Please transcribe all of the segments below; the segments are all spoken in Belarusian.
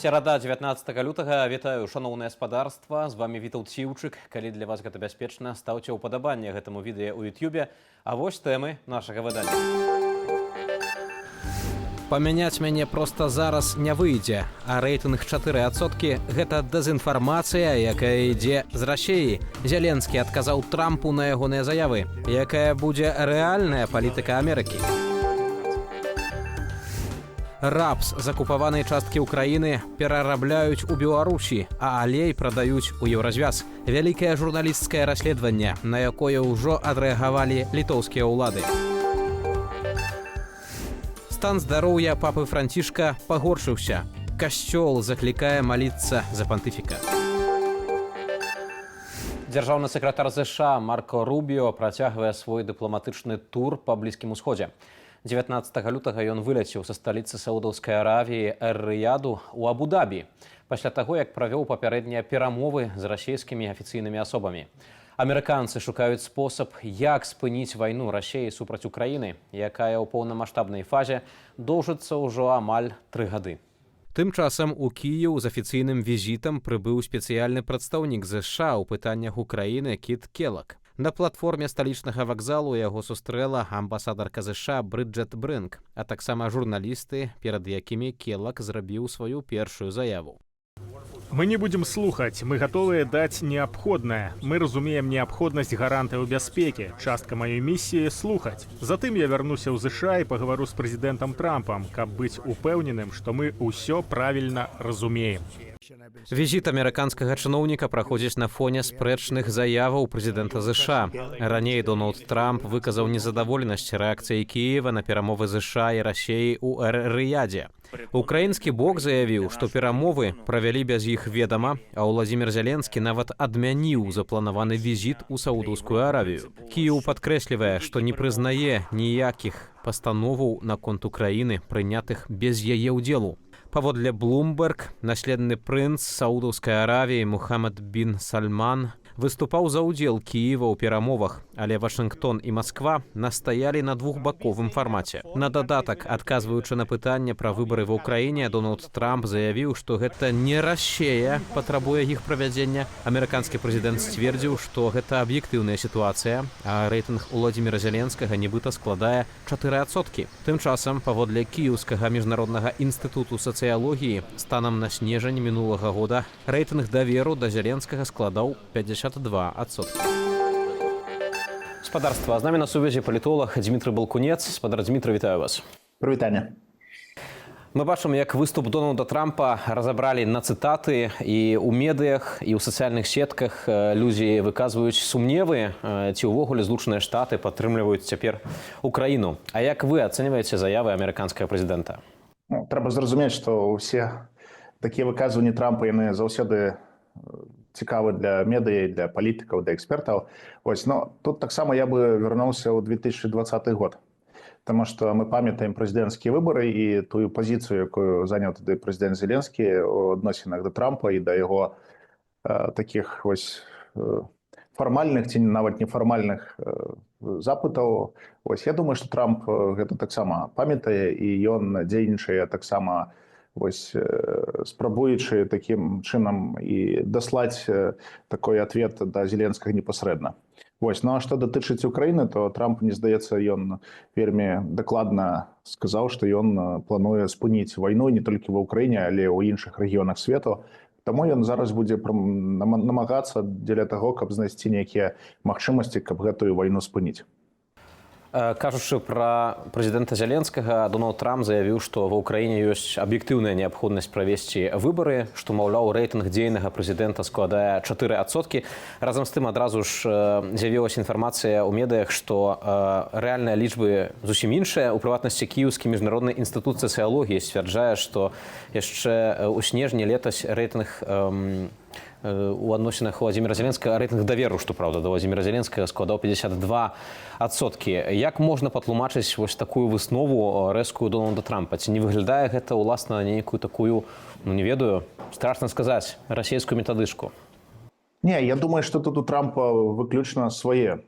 Серада 19 лютага. Вітаю, шаноўнае спадарства. З вами Вітаўт Сіўчык. Калі для вас гэта бяспечна, стаўце ўпадабанне гэтаму відэа ў YouTube. А вось тэмы нашага выдання. Памяняць мяне проста зараз не выйдзе, а рэйтынг 4% – гэта дэзінфармацыя, якая ідзе з Расіі. Зеленскі адказаў Трампу на ягоныя заявы. Якая будзе рэальная палітыка Амерыкі? Рапс з акупаванай часткі ўкраіны перарабляюць у Беларусі, а алей прадаюць у Еўразвяз. Вялікае журналісцкае расследаванне, на якое ўжо адрэагавалі літоўскія ўлады. Стан здароўя папы Францішка пагоршыўся. Касцёл заклікае маліцца за пантыфіка. Дзяржаўны сакратар США Марко Рубіо працягвае свой дыпламатычны тур па Блізкім Усходзе. 19 лютага ён вылецеў са сталіцы Саудаўскай Аравіі Эр-Рыяду ў Абу-Дабі, пасля таго, як правёў папярэднія перамовы з расійскімі афіцыйнымі асобамі. Амерыканцы шукаюць спосаб, як спыніць вайну Расіі супраць Украіны, якая ў поўнамаштабнай фазе доўжыцца ўжо амаль 3 гады. Тым часам у Кіеў з афіцыйным візітам прыбыў спецыяльны прадстаўнік США ў пытаннях Украіны Кіт Келлаг. На платформе сталічнага вакзалу яго сустрэла амбасадарка США Брыджэт Брэнк, а таксама журналісты, перад якімі Келлаг зрабіў сваю першую заяву. Мы не будем слухаць, мы гатовыя даць неабходнае. Мы разумеем неабходнасць гарантыяў бяспекі. Частка маёй місіі слухаць. Затым я вярнуся ў ЗША і пагавару з прэзідэнтам Трампам, каб быць упэўненым, што мы ўсё правільна разумеем. Візіт амерыканскага чыноўніка праходзіць на фоне спрэчных заяваў прэзідэнта США. Раней Дональд Трамп выказаў незадаволенасць рэакцыяй Кіева на перамовы США і Расіі ў Эр-Рыядзе. Украінскі бок заявіў, што перамовы правялі без іх ведама, а Владзімір Зеленскі нават адмяніў запланаваны візіт у Саудаўскую Аравію. Кіеў падкрэслівае, што не прызнае ніякіх пастановаў наконт Украіны, прынятых без яе ўдзелу. Паводле Bloomberg, наследны прынц Саудаўскай Аравіі Мухаммад бін Сальман выступаў за ўдзел Кіева ў перамовах, але Вашынгтон і Масква настаялі на двухбаковым фармаце. На дадатак, адказваючы на пытанне пра выбары ва ўкраіне, Дональд Трамп заявіў, што гэта не Расія патрабуе іх правядзення. Амерыканскі прэзідэнт сцвердзіў, што гэта аб'ектыўная сітуацыя, а рэйтынг Владзіміра Зеленскага нібыта складае 4%. Тым часам, паводле Кіеўскага міжнароднага інстытуту сацыялогіі, станам на снежань мінулага года рэйтынг даверу да Зеленскага складаў 52%. Спадарства, з намі на сувязі палітолог Дмітрый Балкунец. Спадар Дмітрый, вітаю вас. Прывітанне. Мы бачым, як выступ Дональда Трампа разабралі на цытаты і ў медыях, і ў сацыяльных сетках. Людзі выказваюць сумневы, ці ўвогуле Злучаныя Штаты падтрымліваюць цяпер Украіну. А як вы ацэньваеце заявы амерыканскага прэзідэнта? Трэба зразумець, што ўсе такія выказванні Трампа, яны заўсёды цікавы для медыя, для палітыкаў, для экспертаў. Но тут таксама я бы вярнуўся ў 2020 год. Таму што мы памятаем прэзідэнцкія выбары і тую пазіцыю, якую заняў тады прэзідэнт Зеленскі ў адносінах да Трампа і да яго такіх фармальных ці нават нефармальных запытаў. Я думаю, што Трамп гэта таксама памятае і ён дзейнічае таксама спрабуючы такім чынам і даслаць такой ответ да Зеленскага непасрэдна. Ну а што датычыць Украіны, то Трамп, мне здаецца, ён вельмі дакладна сказаў, што ён плануе спыніць вайну не толькі ва Ўкраіне, але ў іншых рэгіёнах свету. Таму ён зараз будзе намагацца дзеля таго, каб знайсці нейкія магчымасці, каб гэтую вайну спыніць. Кажучы пра прэзідэнта Зеленскага, Дональд Трамп заявіў, што ва ўкраіне ёсць аб'ектыўная неабходнасць правесці выбары, што, маўляў, рэйтынг дзейнага прэзідэнта складае 4%. Разам з тым адразу ж з'явілася інфармацыя ў медыях, што рэальныя лічбы зусім іншыя. У прыватнасці Кіеўскі міжнародны інстытут сацыялогіі сцвярджае, што яшчэ ў снежні летась рэйтынг у адносінах Владзіміра Зеленскага, рэйтынг даверу, што праўда, да Владзіміра Зеленскага складаў 52%. Як можна патлумачыць вось такую выснову рэзкую Дональда Трампа? Ці не выглядае гэта, уласна, нейкую такую, не ведаю, страшна сказаць, расійскую метадычку? Не, я думаю, што тут у Трампа выключна свае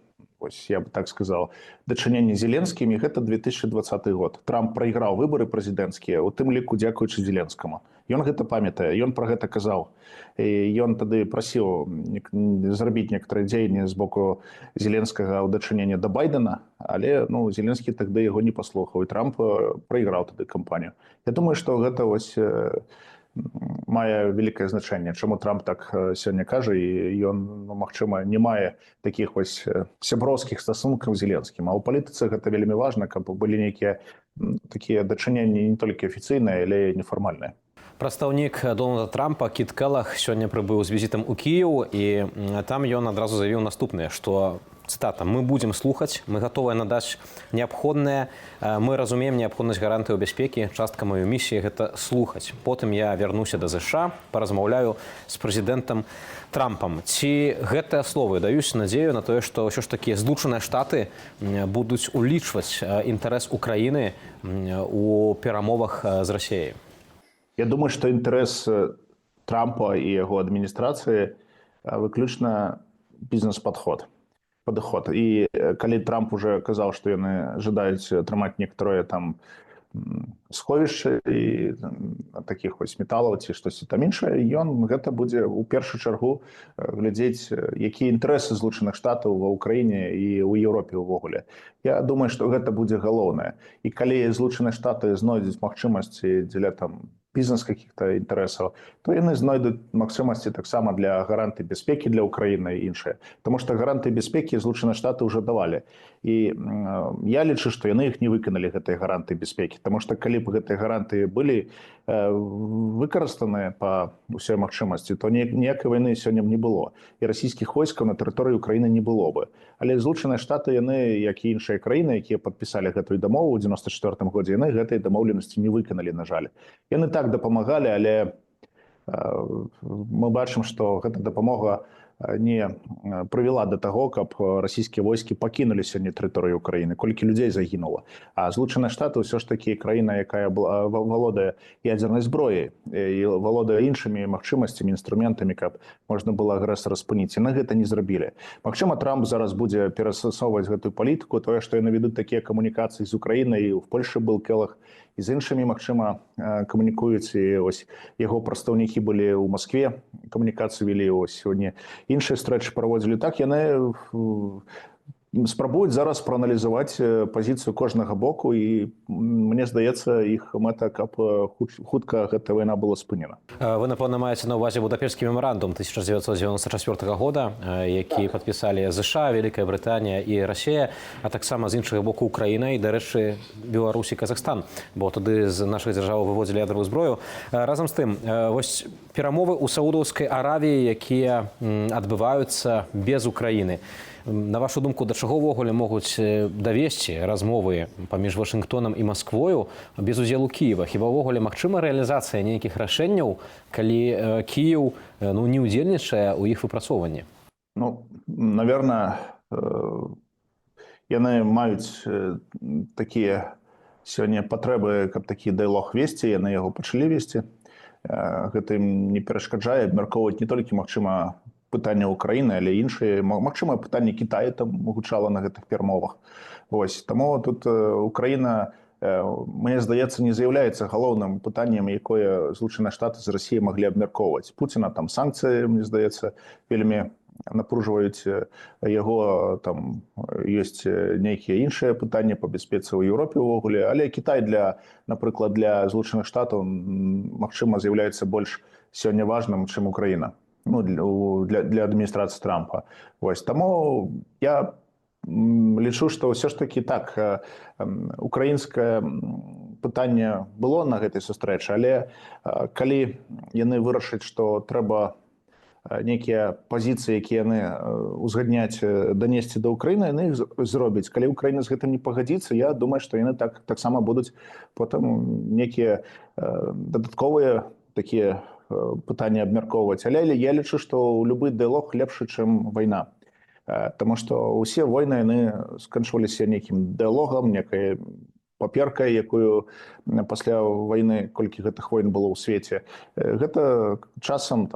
ось я бы так сказал, дачыненні зеленскімі, гэта 2020 год. Трамп прайграў выбары прэзідэнцкія, у тым ліку дзякуючы Зеленскаму. Ён гэта памятае, ён пра гэта казаў. І ён тады прасіў зрабіць некаторыя дзеянні з боку Зеленскага ў дачыненні да Байдена, але Зеленскі тады яго не паслухаў, і Трамп прайграў тады кампанію. Я думаю, што гэта ось мае вялікае значэнне, чаму Трамп так сёння кажа, і ён, магчыма, не мае такіх вось сяброўскіх стасункаў з Зеленскім. А ў палітыцы гэта вельмі важна, каб былі нейкія такія дачыненні не толькі афіцыйныя, але і нефармальныя. Прадстаўнік Дональда Трампа Кіт Келлах сёння прыбыў з візітам у Кіеў, і там ён адразу заявіў наступнае, што, цытата, «Мы будем слухаць, мы гатовыя надаць неабходнае, мы разумеем неабходнасць гарантыяў бяспекі, частка маёй місіі – гэта слухаць. Потым я вярнуся да ЗША, паразмаўляю з прэзідэнтам Трампам». Ці гэтыя словы даюць надзею на тое, што ўсё ж такі Злучаныя Штаты будуць улічваць інтарэс Украіны у перамовах з Расіяй? Я думаю, што інтарэс Трампа і яго адміністрацыі выключна бізнес-падход. І калі Трамп уже казаў, што яны жадаюць атрымаць некаторыя там сховішчы і такіх вось металаў ці штосьці там іншае, ён гэта будзе ў першую чаргу глядзець, якія інтарэсы Злучаных Штатаў ва ўкраіне і ў Еўропе ўвогуле. Я думаю, што гэта будзе галоўнае. І калі Злучаныя Штаты знойдуць магчымасці дзеля там бізнес каких-то інтарэсаў, то яны знойдуць магчымасці таксама для гарантый бяспекі для Украіны і іншае. Таму што гарантыі бяспекі Злучаныя Штаты ўжо давалі. І я лічу, што яны іх не выканалі, гэтыя гарантыі бяспекі. Таму што калі б гэтыя гарантыі былі выкарыстаныя па ўсёй магчымасці, то ніякай вайны сёння б не было. І расійскіх войскаў на тэрыторыі Украіны не было бы. Але Злучаныя Штаты, яны, як і іншыя краіны, якія падпісалі гэтую дамову ў 94 годзе, яны гэтай дамоўленасці не выканалі, на жаль. Яны так дапамагалі, але мы бачым, што гэта дапамога не прывяла да таго, каб расійскія войскі пакінулі сёння тэрыторыю Украіны, колькі людзей загінула. А Злучаныя Штаты ўсё ж такі краіна, якая валодае ядзернай зброяй і валодае іншымі магчымасцямі, інструментамі, каб можна было агрэсара спыніць. Яны гэта не зрабілі. Магчыма, Трамп зараз будзе перасасоўваць гэтую палітыку, тое, што яны ведуць такія камунікацыі з Украінай, і ў Польшы был Келлах, і з іншымі, магчыма, камунікуюць, і ось яго прадстаўнікі былі ў Маскве, камунікацыю вялі, ось сёння іншыя стрэчы праводзілі. Так яны спрабуюць зараз прааналізаваць пазіцыю кожнага боку, і мне здаецца, іх мэта, каб хутка гэта вайна была спынена. Вы, напэўна, маеце на ўвазе Будапешtsкі мемарандум 1994 года, які падпісалі ЗША, Вялікая Брытанія і Расія, а таксама з іншага боку Украіна і, дарэчы, Беларусь і Казахстан, бо тады з нашых дзяржаў выводзілі ядравую зброю. Разам з тым, вось перамовы ў Саудаўскай Аравіі, якія адбываюцца без Украіны. На вашу думку, да чаго ўвогуле могуць давесці размовы паміж Вашынгтонам і Масквою без удзелу Кіева? Хіба ўвогуле магчыма рэалізацыя нейкіх рашэнняў, калі Кіеў не ўдзельнічае ў іх выпрацоўванні? Наверное, яны маюць такія сёння патрэбы, каб такі дыялог весці, яны яго пачалі весці. Гэта ім не перашкаджае абмяркоўваць не толькі, магчыма, пытання Украіны, але іншыя, магчыма, пытанне Кітаю там гучала на гэтых перамовах. Таму тут Украіна, мне здаецца, не з'яўляецца галоўным пытаннем, якое Злучаныя Штаты з Расіяй маглі абмяркоўваць. Пуціна там санкцыі, мне здаецца, вельмі напружваюць яго, там ёсць нейкія іншыя пытанні па бяспецы ў Еўропе ўвогуле, але Кітай, напрыклад, для Злучаных Штатаў, магчыма, з'яўляецца больш сёння важным, чым Украіна. Для адміністрацыі Трампа. Таму я лічу, што ўсё ж такі так, украінскае пытанне было на гэтай сустрэчы, але калі яны вырашаць, што трэба нейкія пазіцыі, якія яны узгадняць, данесці да Украіны, яны іх зробяць. Калі Украіна з гэтым не пагадзіцца, я думаю, што яны таксама будуць потым нейкія дадатковыя такія пытанні абмяркоўваць. Але я лічу, што любы дыялог лепшы, чым вайна. Таму што ўсе войны, яны сканчваліся нейкім дыялогам, некай паперкай, якую пасля вайны, колькі гэтых войн было ў свеце. Гэта часам,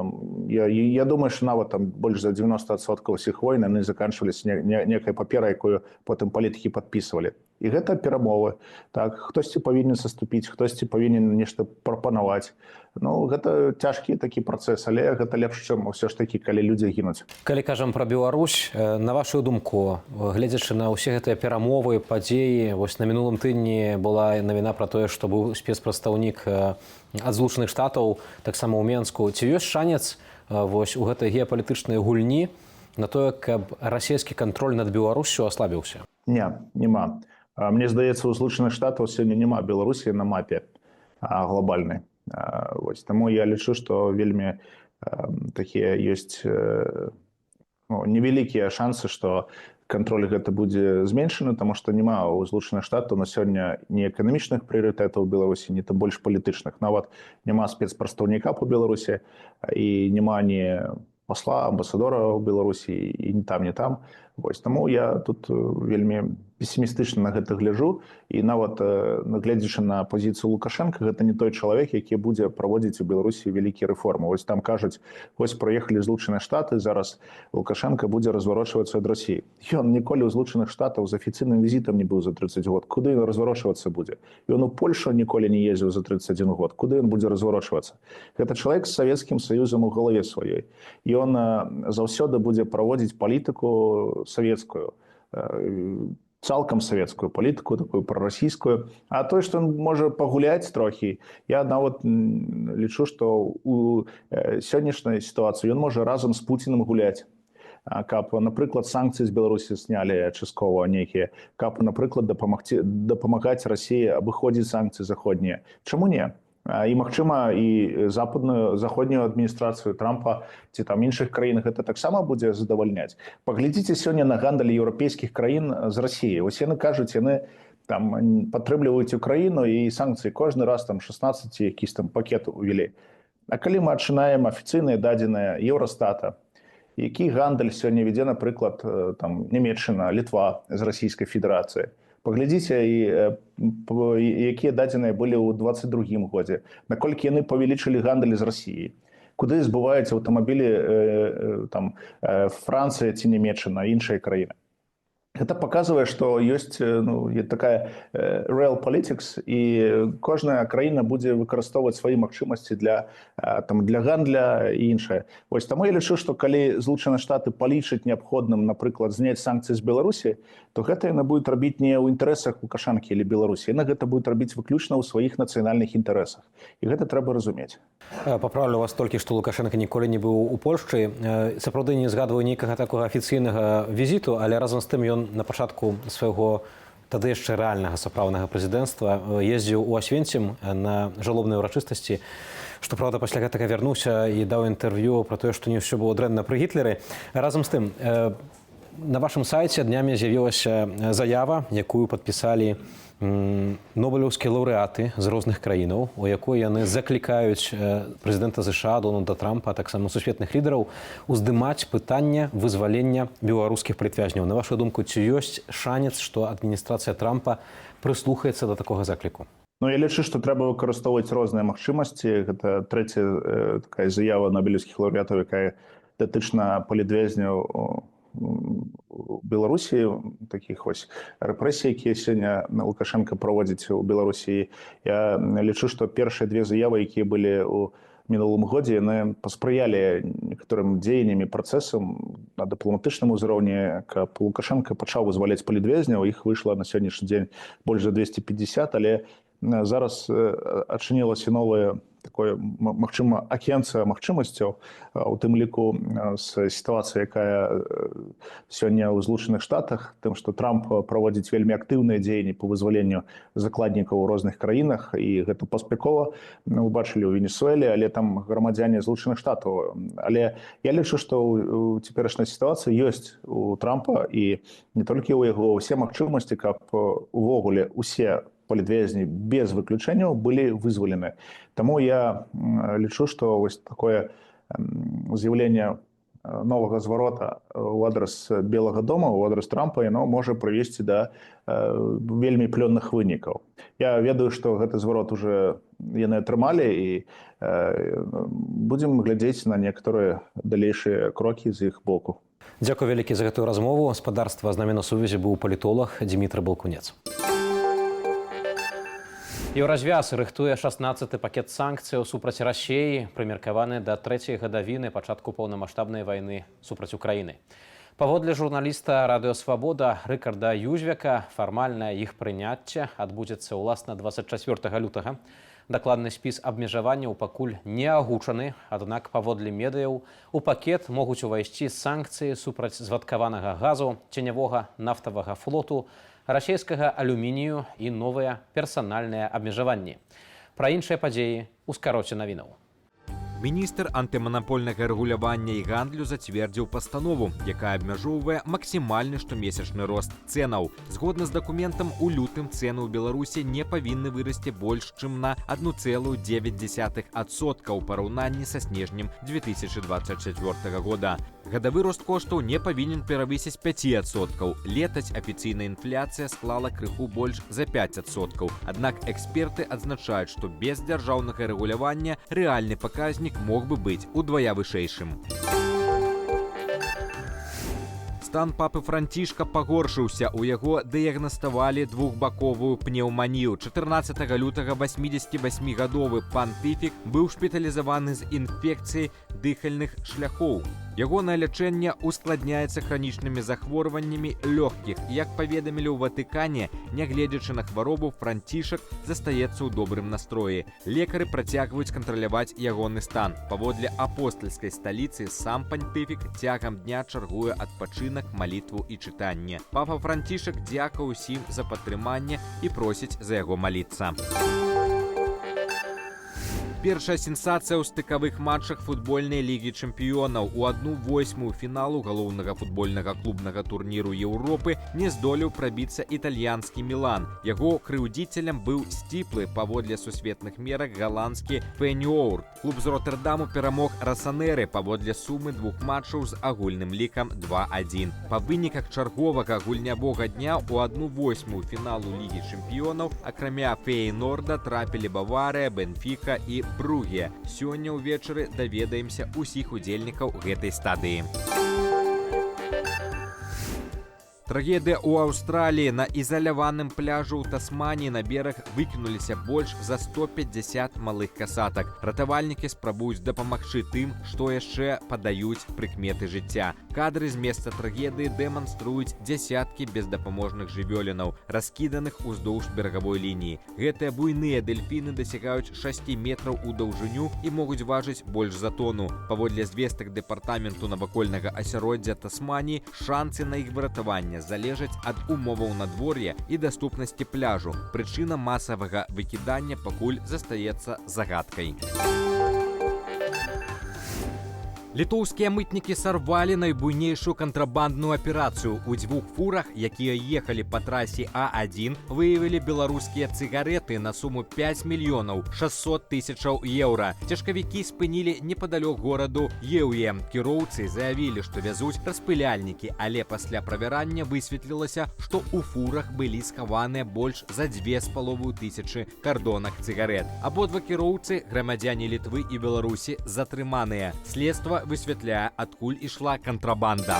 я думаю, што нават больш за 90% ўсіх войн, яны заканчваліся некай паперай, якую потым палітыкі падпісвалі. І гэта перамовы. Так, хтосьці павінен саступіць, хтосьці павінен нешта прапанаваць. Ну, гэта цяжкі такі працэс, але гэта лепш, чым ўсё ж такі, калі людзі гінуць. Калі кажам пра Беларусь, на вашу думку, гледзячы на ўсе гэтыя перамовы, падзеі, вось на мінулым тыдні была навіна пра тое, што быў спецпрадстаўнік ад Злучаных Штатаў, таксама ў Менску. Ці ёсць шанец вось у гэтай геапалітычнай гульні на тое, каб расійскі кантроль над Беларуссю аслабіўся? Не, няма. Мне здаецца, у Злучаных Штатаў сёння няма Беларусі на мапе глобальнай. Вось, таму я лічу, што вельмі такія ёсць невялікія шансы, што кантроль гэта будзе зменшаны, таму што няма ў Злучаных Штатаў на сёння ні эканамічных прыярытэтаў у Беларусі, ні тым больш палітычных. Нават няма спецпрадстаўніка па Беларусі і няма ні посла, амбасадора ў Беларусі і ні там, ні там. Вось, таму я тут вельмі песімістычна на гэта гляджу, і нават гледзячы на пазіцыю Лукашенка, гэта не той чалавек, які будзе праводзіць у Беларусі вялікія рэформы. Вось там кажуць, вось прыехалі Злучаныя Штаты, зараз Лукашенко будзе разварочвацца ад Расіі. Ён ніколі ў Злучаных Штатаў з афіцыйным візітам не быў за 30 год. Куды ён разварочвацца будзе? Ён у Польшу ніколі не ездзіў за 31 год. Куды ён будзе разварочвацца? Гэта чалавек з Савецкім Саюзам у галаве сваёй. Ён заўсёды будзе праводзіць палітыку савецкую, цалкам савецкую палітыку, такую прарасійскую. А тое, што ён можа пагуляць трохі, я нават лічу, што у сённяшняй сітуацыі ён можа разам з Пуцінам гуляць. Каб, напрыклад, санкцыі з Беларусі снялі часткова нейкія, каб, напрыклад, дапамагаць Расіі абыходзіць санкцыі заходнія. Чаму не? І, магчыма, і заходнюю адміністрацыю Трампа ці там іншых краін гэта таксама будзе задавальняць. Паглядзіце сёння на гандаль еўрапейскіх краін з Расіяй. Вось яны кажуць, яны там падтрымліваюць Украіну, і санкцыі кожны раз там 16 якісь там пакет увялі. А калі мы адчынаем афіцыйныя дадзеныя Еўрастата, які гандаль сёння вядзе, напрыклад, там Нямецчына, Літва з Расійскай Федэрацыі. Паглядзіце, якія дадзеныя былі ў 22-м годзе, наколькі яны павялічылі гандаль з Расіяй, куды збываюць аўтамабілі Францыя ці Нямецчына, іншыя краіны. Гэта паказвае, што ёсць такая real politics, і кожная краіна будзе выкарыстоўваць свае магчымасці для гандля і іншае. Вось таму я лічу, што калі Злучаныя Штаты палічаць неабходным, напрыклад, зняць санкцыі з Беларусі, то гэта яны будуць рабіць не ў інтарэсах Лукашэнкі или Беларусі. Яны гэта будуць рабіць выключна ў сваіх нацыянальных інтарэсах. І гэта трэба разумець. Паправлю вас толькі, што Лукашенко ніколі не быў у Польшчы. Сапраўды не згадваю нейкага такога афіцыйнага візіту, але разам з тым ён на пачатку свайго тады яшчэ рэальнага сапраўднага прэзідэнцтва ездзіў у Асвенцім на жалобныя ўрачыстасці, што, праўда, пасля гэтага вярнуўся і даў інтэрв'ю пра тое, што не ўсё было дрэнна пры Гітлеры. Разам з тым, на вашым сайце днямі з'явілася заява, якую падпісалі нобелеўскія лаўрэаты з розных краінаў, у якой яны заклікаюць прэзідэнта ЗША Дональда Трампа, а таксама сусветных лідараў уздымаць пытанне вызвалення беларускіх палітвязняў. На вашу думку, ці ёсць шанец, што адміністрацыя Трампа прыслухаецца да такога закліку? Ну, я лічу, што трэба выкарыстоўваць розныя магчымасці. Гэта трэцяя такая заява нобелеўскіх лаўрэатаў, якая датычна палітвязняў у Беларусі, такіх вось рэпрэсій, якія сёння Лукашенко праводзіць у Беларусі. Я лічу, што першыя две заявы, якія былі ў мінулым годзе, яны паспрыялі некаторым дзеянням і працэсам на дыпламатычным узроўні, каб Лукашенко пачаў вызваляць палітвязняў. Іх выйшла на сённяшні дзень больш за 250, але зараз адчынілася новая такое, магчыма, акенца магчымасцяў, у тым ліку з сітуацыяй, якая сёння ў Злучаных Штатах, тым, што Трамп праводзіць вельмі актыўныя дзеянні па вызваленню закладнікаў у розных краінах, і гэта паспяхова. Мы бачылі ў Венесуэле, але там грамадзяне Злучаных Штатаў. Але я лічу, што ў цяперашняй сітуацыі ёсць у Трампа, і не толькі ў яго, ўсе магчымасці, каб увогуле усе палітвязні без выключэнняў былі вызвалены. Таму я лічу, што вось такое з'яўленне новага зварота ў адрас Белага дома, ў адрас Трампа, яно можа прывесці да вельмі плённых вынікаў. Я ведаю, што гэты зварот уже яны атрымалі, і будзем глядзець на некаторыя далейшыя крокі з іх боку. Дзякуй вялікі за гэтую размову. Спадарства з намі на сувязі быў палітолог Дмітрый Балкунец. Еўразвяз рыхтуе 16-ы пакет санкцыяў супраць Расіі, прымеркаваны да 3-й гадавіны пачатку паўнамаштабнай вайны супраць Украіны. Паводле журналіста Радыё Свабода Рыкарда Юзвяка, фармальнае іх прыняцце адбудзецца ўласна 24 лютага. Дакладны спіс абмежаванняў пакуль не агучаны, аднак паводле медыяў у пакет могуць увайсці санкцыі супраць звадкаванага газу, ценявога нафтавага флоту, расійскага алюмінію і новыя персанальныя абмежаванні. Пра іншыя падзеі ў скароце навінаў. Міністр антыманапольнага рэгулявання і гандлю зацвердзіў пастанову, якая абмяжоўвае максімальны штомесячны рост цэнаў. Згодна з дакументам, у лютым цэны ў Беларусі не павінны вырасці больш, чым на 1,9% ў параўнанні са снежнем 2024 года. Гадавы рост коштаў не павінен перавысіць 5%. Летась афіцыйная інфляцыя склала крыху больш за 5%. Аднак эксперты адзначаюць, што без дзяржаўнага рэгулявання рэальны паказнік мог бы быць удвая вышэйшым. Стан папы Францішка пагоршыўся. У яго дыягнаставалі двухбаковую пнеўманію. 14 лютага 88-гадовы пантыфік быў шпіталізаваны з інфекцыяй дыхальных шляхоў. Ягонае лячэнне ускладняецца хранічнымі захворваннямі лёгкіх. Як паведамілі ў Ватыкане, нягледзячы на хваробу, Францішак застаецца ў добрым настроі. Лекары працягваюць кантраляваць ягоны стан. Паводле апостальскай сталіцы, сам пантыфік цягам дня чаргуе адпачынак, малітву і чытанне. Папа Францішак дзякуе ўсім за падтрыманне і просіць за яго маліцца. Першая сенсацыя ў стыкавых матчах футбольнай лігі чэмпіёнаў. У 1/8 фіналу галоўнага футбольнага клубнага турніру Еўропы не здолеў прабіцца італьянскі Мілан. Яго крыўдзіцелем быў сціплы, паводле сусветных мерак, галандскі Фейньоорд. Клуб з Роттердаму перамог Расанеры паводле сумы двух матчаў з агульным лікам 2-1. Па выніках чарговага гульнявога дня у 1/8 фіналу лігі чэмпіёнаў акрамя Фейнорда трапілі Баварыя, Бенфіка і Бруге. Сёння ўвечары даведаемся усіх удзельнікаў гэтай стадыі. Трагедыя ў Аўстраліі. На ізаляваным пляжу ў Тасманіі на бераг выкінуліся больш за 150 малых касатак. Ратавальнікі спрабуюць дапамагчы тым, што яшчэ падаюць прыкметы жыцця. Кадры з месца трагедыі дэманструюць дзясяткі бездапаможных жывёлінаў, раскіданых уздоўж берагавой лініі. Гэтыя буйныя дэльфіны дасягаюць 6 метраў у даўжыню і могуць важыць больш за тону. Паводле звестак дэпартаменту навакольнага асяроддзя Тасманіі, шансы на іх выратаванне залежаць ад умоваў надвор'я і даступнасці пляжу. Прычына масавага выкідання пакуль застаецца загадкай. Літоўскія мытнікі сарвалі найбуйнейшую кантрабандную аперацыю. У 2 фурах, якія ехалі па трасе А1, выявілі беларускія цыгареты на суму 5 мільёнаў 600 тысячаў еўра. Цяжкавікі спынілі непадалёк гораду Еўе. Кіроўцы заявілі, што вязуць распыляльнікі, але пасля правярання высветлілася, што ў фурах былі схаваныя больш за 2500 кардонак цыгарет. Абодва кіроўцы, грамадзяне Літвы і Беларусі, затрыманыя. Следства высвятляе, адкуль ішла кантрабанда.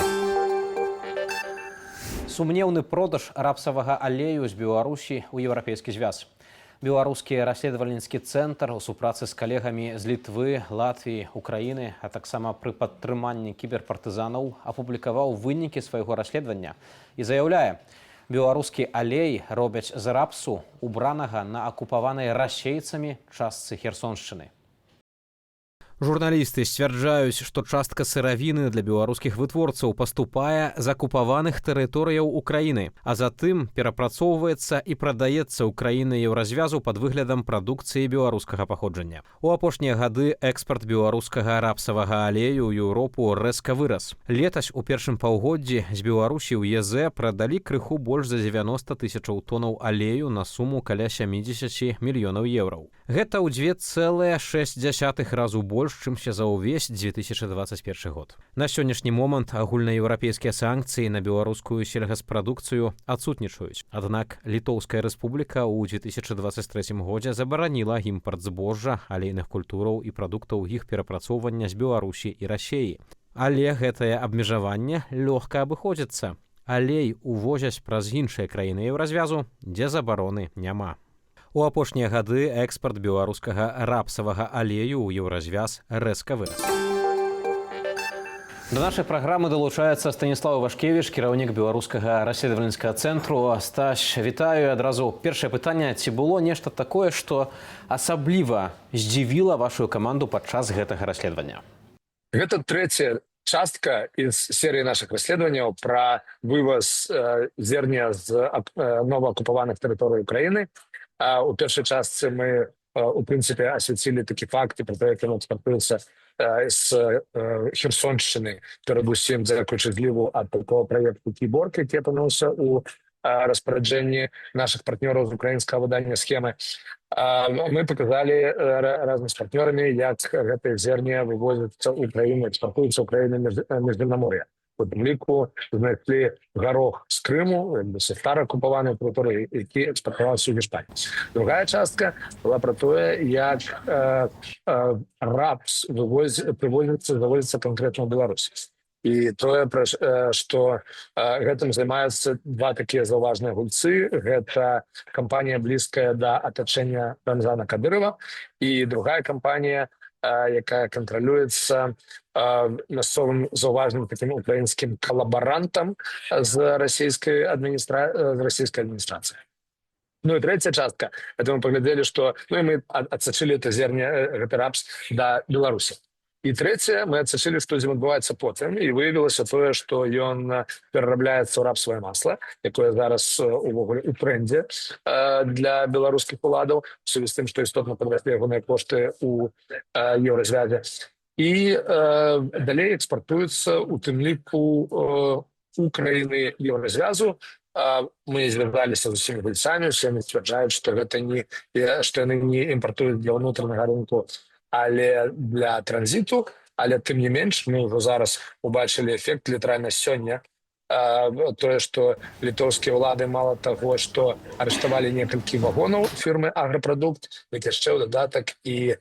Сумнеўны продаж рапсавага алею з Беларусі ў Еўрапейскі звяз. Беларускі расследавальніцкі цэнтр у супрацы з калегамі з Літвы, Латвіі, Украіны, а таксама пры падтрыманні кіберпартызанаў апублікаваў вынікі свайго расследавання і заяўляе, беларускі алей робяць з рапсу, убранага на акупаванай расейцамі частцы Херсоншчыны. Журналісты сцвярджаюць, што частка сыравіны для беларускіх вытворцаў паступае з акупаваных тэрыторыяў Украіны, а затым перапрацоўваецца і прадаецца ў краіны Еўразвязу пад выглядам прадукцыі беларускага паходжання. У апошнія гады экспарт беларускага рапсавага алею ў Еўропу рэзка вырас. Летась у першым паўгоддзі з Беларусі ў ЕЗ прадалі крыху больш за 90 тысячаў тонаў алею на суму каля 70 мільёнаў еўраў. Гэта ў 2,6 разу больш, больш, чымся за ўвесь 2021 год. На сённяшні момант агульнаеўрапейскія санкцыі на беларускую сельгаспрадукцыю адсутнічаюць. Аднак Літоўская рэспубліка ў 2023 годзе забараніла імпарт збожжа, алейных культураў і прадуктаў іх перапрацоўвання з Беларусі і Расіі. Але гэтае абмежаванне лёгка абыходзіцца. Алей увозяць праз іншыя краіны еўразвязу, дзе забароны няма. У апошнія гады экспарт беларускага рапсавага алею ў еўразвяз рэзка вырас. До нашай праграмы далучаецца Станіслав Вашкевіч, кіраўнік беларускага расследавальніцкага цэнтру. Стась, вітаю. Адразу першае пытанне. Ці было нешта такое, што асабліва здзівіла вашу каманду падчас гэтага расследавання? Гэта трэцяя частка из серии наших расследований про вывоз зерня з новоокупованных территорий Украины. У першей части мы, в принципе, осветили такие факты про то, як він експортується з Херсонщини, передусім, дякуючи зливу от такого проєкту «Кіборг», який опинився у розпорядженні наших партнерів з українського видання «Схеми». Мы показали разным с партнерами, як гэта зерня вывозится в Украину, экспортуется в Украину Междунаморья. В этом лику знайшли горох з Криму, з староокупованої території, які експортувався в Іспанію. Другая частка була про те, як рапс привозиться, завозиться конкретно в Білорусі. І тое, што гэтым займаюцца два такія заўважныя гульцы. Гэта кампанія, блізкая да атачэння Рамзана Кадырова, і другая кампанія, якая кантралюецца мясцовым заўважным таким украінскім калабарантам з расійскай адміністрацыі. Ну і третья частка. Это мы поглядели, что мы отсочили это зерня, гэты рапс до Беларуси. І трэцяе, мы адсачылі, што дзе адбываецца потым, і выявілася тое, што ён перарабляецца ў рапсавае масла, якое зараз увогуле у трэндзе для беларускіх уладаў, у сувязі з тым, што істотна падраслі ягоныя кошты ў еўразвязе. І далей экспартуецца у тым ліку у краіны еўразвязу. Мы звярталіся з усімі гульцамі, усе яны сцвярджаюць, што яны не імпартуюць для ўнутранага рынку, але для транзиту, але тым не менш, мы ўжо зараз убачылі эфект літаральна сёння. Тое, што літоўскія ўлады мала таго, што арыштавалі некалькі вагонаў фірмы «Аграпрадукт», дык яшчэ ў дадатак і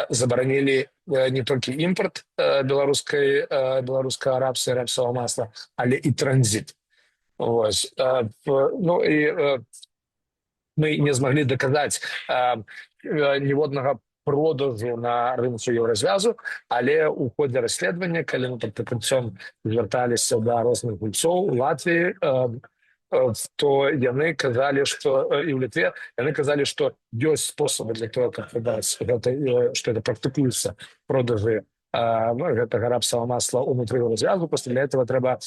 забаранілі не толькі імпорт беларускага рапса і рапсавага масла, але і транзит. Ну і мы не змаглі даказаць ніводнага продажу на рынку еўразвязу, але ў ходзе расследавання, калі мы пад прыкрыццём звярталіся да розных гульцоў у Латвіі, то яны казалі, што і ў Літве, яны казалі, што ёсць спосабы для того, каб прадаць, што это практыкуецца продажы гэтага рапсавага масла ўнутры еўразвязу. Пасля этого трэба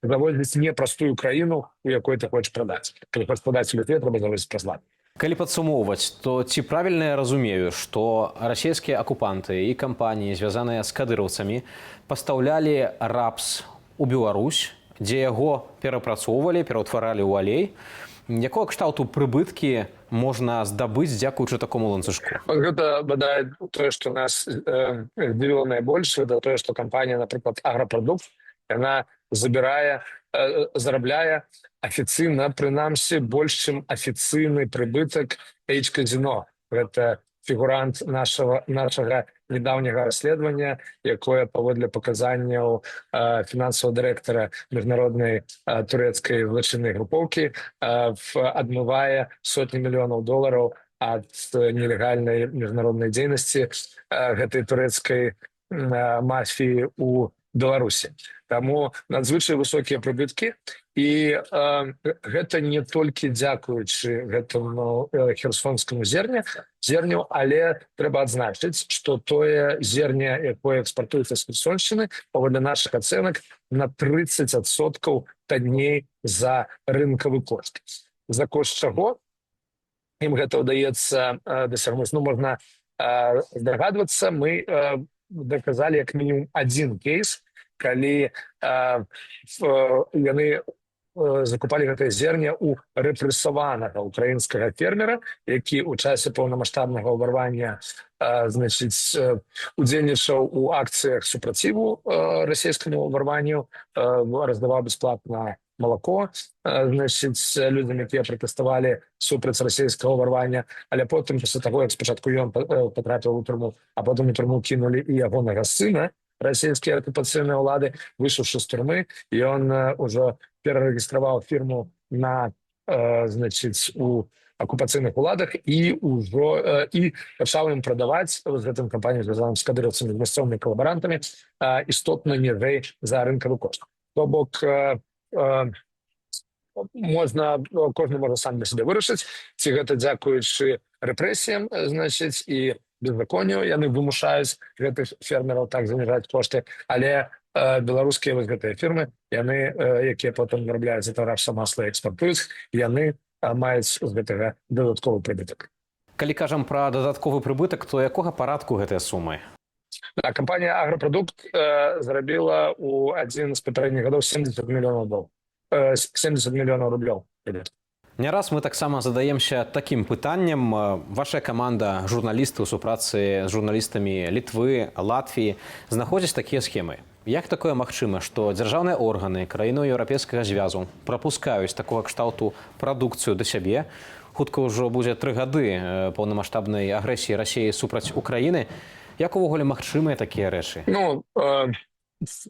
завозіць непростую краіну, у якой ты хочаш прадаць. Калі хочаш прадаць у Літве, трэба завозіць праз Латвію. Калі падсумоўваць, то ці правільна я разумею, што расійскія акупанты і кампаніі, звязаныя з кадыраўцамі, пастаўлялі рапс у Беларусь, дзе яго перапрацоўвалі, пераўтваралі ў алей? Якого кшталту прыбыткі можна здабыць дзякуючы такому ланцужку? Гэта, бадай, тое, што нас здзівіла найбольш, гэта тое, што кампанія, напрыклад, «Аграпрадукт», яна зарабляе афіцыйна, прынамсі, больш, чым афіцыйны прыбытак H-казино. Гэта фігурант нашага недаўняга расследавання, якое паводле паказанняў фінансавага дырэктара міжнароднай турэцкай злачыннай групоўкі адмывае сотні мільёнаў долараў ад нелегальнай міжнароднай дзейнасці гэтай турэцкай мафіі ў Беларусі. Таму надзвычай высокія прыбыткі, і гэта не толькі дзякуючы гэтаму херсонскаму зерню, але трэба адзначыць, што тое зерня, якое экспартуецца з Херсоншчыны, паводле нашых ацэнак, на 30% танней за рынкавы кошт. За кошт чаго ім гэта ўдаецца дасягнуць? Ну, можна здагадвацца, мы даказалі як мінімум адзін кейс, калі яны закупалі гэтае зерне ў рэпрэсаванага украінскага фермера, які ў часе паўнамасштабнага ўварвання удзельнічаў у акцыях супраціву расійскаму ўварванню, раздаваў бясплатна малако людзям, якія пратэставалі супраць расійскага ўварвання, але потым пасля таго, як спачатку ён патрапіў у турму, а потым у турму кинулі і ягонага сына, расійскія акупацыйныя ўлады, выйшаўшы з турмы, ён ужо перарэгістраваў фірму на у акупацыйных уладах і ўжо і пачаў ім прадаваць з гэтым кампаніям, звязаным з кадыраўцамі, мясцовымі калабарантамі, істотна ніжэй за рынкавы кошт. То бок кожны можа сам для сябе вырашыць, ці гэта дзякуючы рэпрэсіям, і беззаконню яны вымушаюць гэтых фермераў так заніжаць кошты, але беларускія гэтыя фірмы, яны, якія потым вырабляюць товарша масла і экспартуюць, яны маюць з гэтага дадатковы прыбытак. Калі кажам пра дадатковы прыбытак, то якога парадку гэтыя сумы? Кампанія «Аграпрадукт» зарабіла ў адзін з папярэдніх гадоў 70 мільёнаў рублёў. Не раз мы таксама задаемся такім пытаннем. Ваша каманда журналісты ў супрацы з журналістамі Літвы, Латвіі знаходзяць такія схемы. Як такое магчыма, што дзяржаўныя органы краінаў Еўрапейскага звязу прапускаюць такога кшталту прадукцыю да сябе? Хутка ўжо будзе 3 гады паўнамасштабнай агрэсіі Расіі супраць Украіны. Як увогуле магчымыя такія рэчы?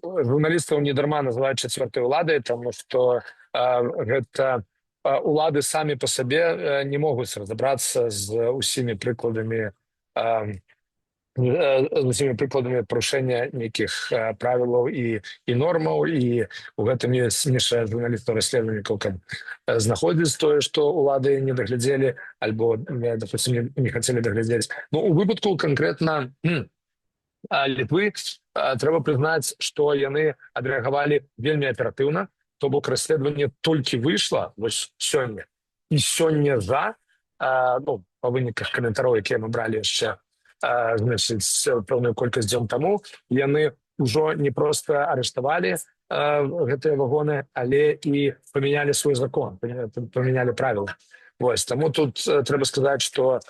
Журналістаў недарма называюць чацвёртай уладай, таму што гэта улады самі па сабе не могуць разабрацца з усімі прыкладамі парушэння нейкіх правілаў і нормаў, і у гэтым ёсць ніша журналістаў-расследавальнікаў, каб знаходзіць тое, што улады не даглядзелі альбо, допустим, не хацелі даглядзець. У выпадку канкрэтна Літвы трэба прызнаць, што яны адрэагавалі вельмі аператыўна, то бок расследаванне толькі выйшла вось сёння. І сёння па выніках каментароў, якія мы бралі яшчэ пэўную колькасць дзён таму, яны ўжо не проста арыштавалі гэтыя вагоны, але і памянялі свой закон, памянялі правілы. Таму тут трэба сказаць, што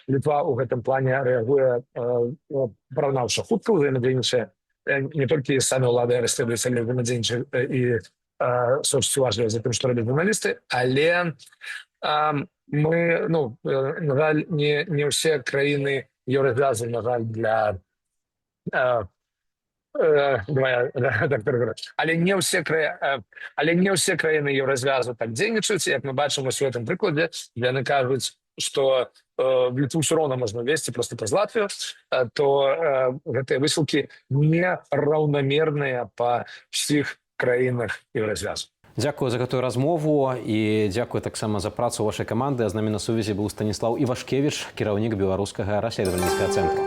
Літва ў гэтым плане рэагуе параўнаўча хутка, ўзаемадзейнічае не толькі самі ўлады расследуюць, але ўзаемадзейнічае і соцсуважлівыя за тым, што робяць журналісты, але мы, на жаль, не ўсе краіны Еўразвязу, на жаль, але не ўсе краіны Еўразвязу так дзейнічаюць. Як мы бачым у гэтым прыкладзе, яны кажуць, што Літву ўсё роўна можна весці проста праз Латвію, то гэтыя высылкі не раўнамерныя па ўсіх краінах Еўразвязу. Дзякую за гэтую размову і дзякую таксама за працу вашай каманды. З намі на сувязі быў Станіслаў Івашкевіч, кіраўнік беларускага расследавальніцкага цэнтру.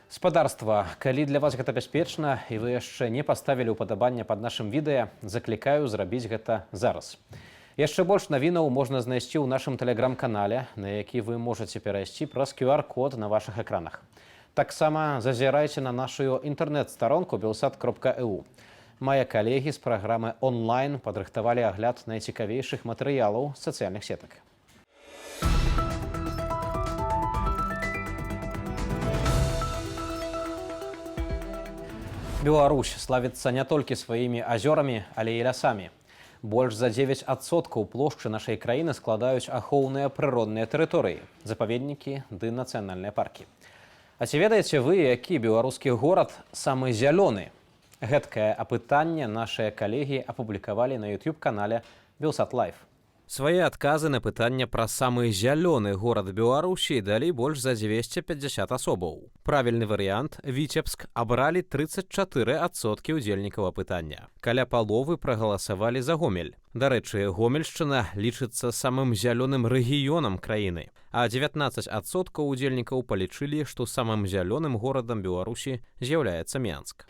Спадарства, калі для вас гэта бяспечна і вы яшчэ не паставілі ўпадабанне пад нашым відэа, заклікаю зрабіць гэта зараз. Яшчэ больш навінаў можна знайсці ў нашым тэлеграм-канале, на які вы можаце перайсці праз QR-код на вашых экранах. Таксама зазірайце на нашу інтэрнэт-старонку belsat.eu. Мае калегі з праграмы онлайн падрыхтавалі агляд найцікавейшых матэрыялаў з сацыяльных сетак. Беларусь славіцца не толькі сваімі азёрамі, але і лясамі. Больш за 9% плошчы нашай краіны складаюць ахоўныя прыродныя тэрыторыі, запаведнікі ды нацыянальныя паркі. А ці ведаеце вы, які беларускі горад самы зялёны? Гэткае апытанне нашыя калегі апублікавалі на YouTube-канале Belsat Live. Свае адказы на пытанне пра самы зялёны горад Беларусі далі больш за 250 асобаў. Правільны варыянт Віцебск абралі 34% удзельнікаў апытання. Каля паловы прагаласавалі за Гомель. Дарэчы, Гомельшчына лічыцца самым зялёным рэгіёнам краіны, а 19% удзельнікаў палічылі, што самым зялёным горадам Беларусі з'яўляецца Менск.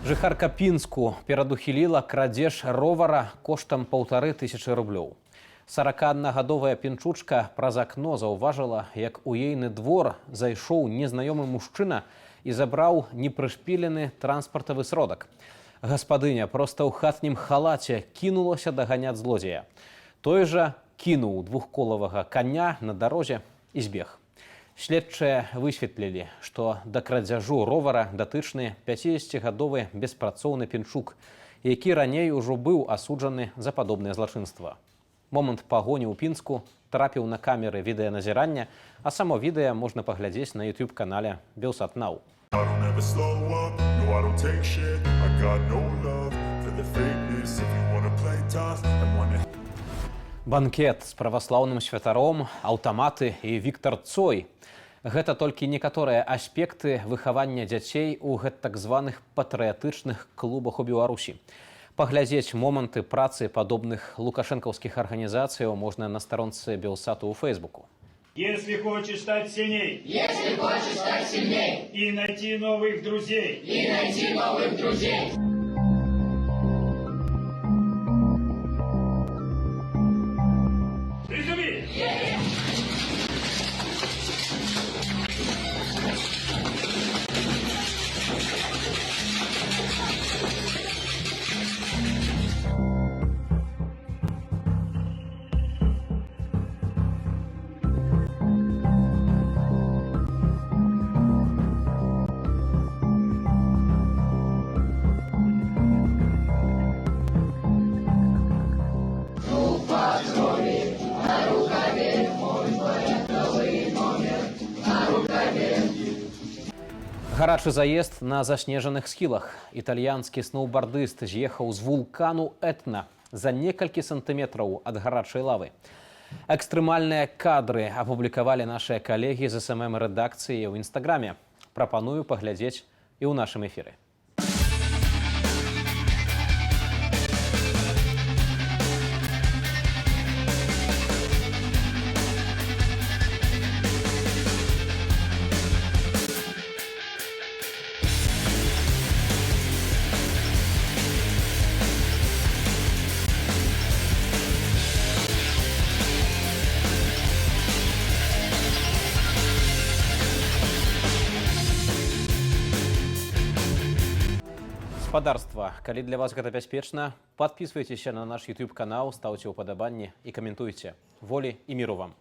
Жыхарка Пінску перадухіліла крадзеж ровара коштам 1500 рублёў. 41-гадовая пінчучка праз акно заўважыла, як у ейны двор зайшоў незнаёмы мужчына і забраў непрышпілены транспартавы сродак. Гаспадыня проста ў хатнім халаце кінулася даганяць злодзея. Той жа кінуў двухколавага коня на дарозе і збег. Следчыя высветлілі, што да крадзяжу ровара датычны 50-гадовы беспрацоўны пенчук, які раней ужо быў асуджаны за падобнае злачынства. Момант пагоні ў Пінску трапіў на камеры відэаназірання, а само відэа можна паглядзець на YouTube-канале Белсат Нау. I don't ever slow up, no I don't take shit. I got no love for the fakeness. If you wanna play tough and wanna... Банкет з праваслаўным святаром, аўтаматы і Віктар Цой. Гэта толькі некаторыя аспекты выхавання дзяцей у так званых патрыятычных клубах у Беларусі. Паглядзець моманты працы падобных лукашэнкаўскіх арганізацыяў можна на старонцы Белсату ў Фейсбуку. Если хочешь стать сильней, и найти новых друзей, Призови! Гарачы заезд на заснежаных схілах. Італьянскі сноўбардыст з'ехаў з вулкану Этна за некалькі сантыметраў ад гарачай лавы. Экстрэмальныя кадры апублікавалі нашыя калегі з СММ-рэдакцыі ў Інстаграме. Прапаную паглядзець і ў нашым эфіры. Гаспадарства, калі для вас гэта бяспечна, падпісвайцеся на наш YouTube-канал, стаўце ўпадабанні і каментуйце. Волі і міру вам!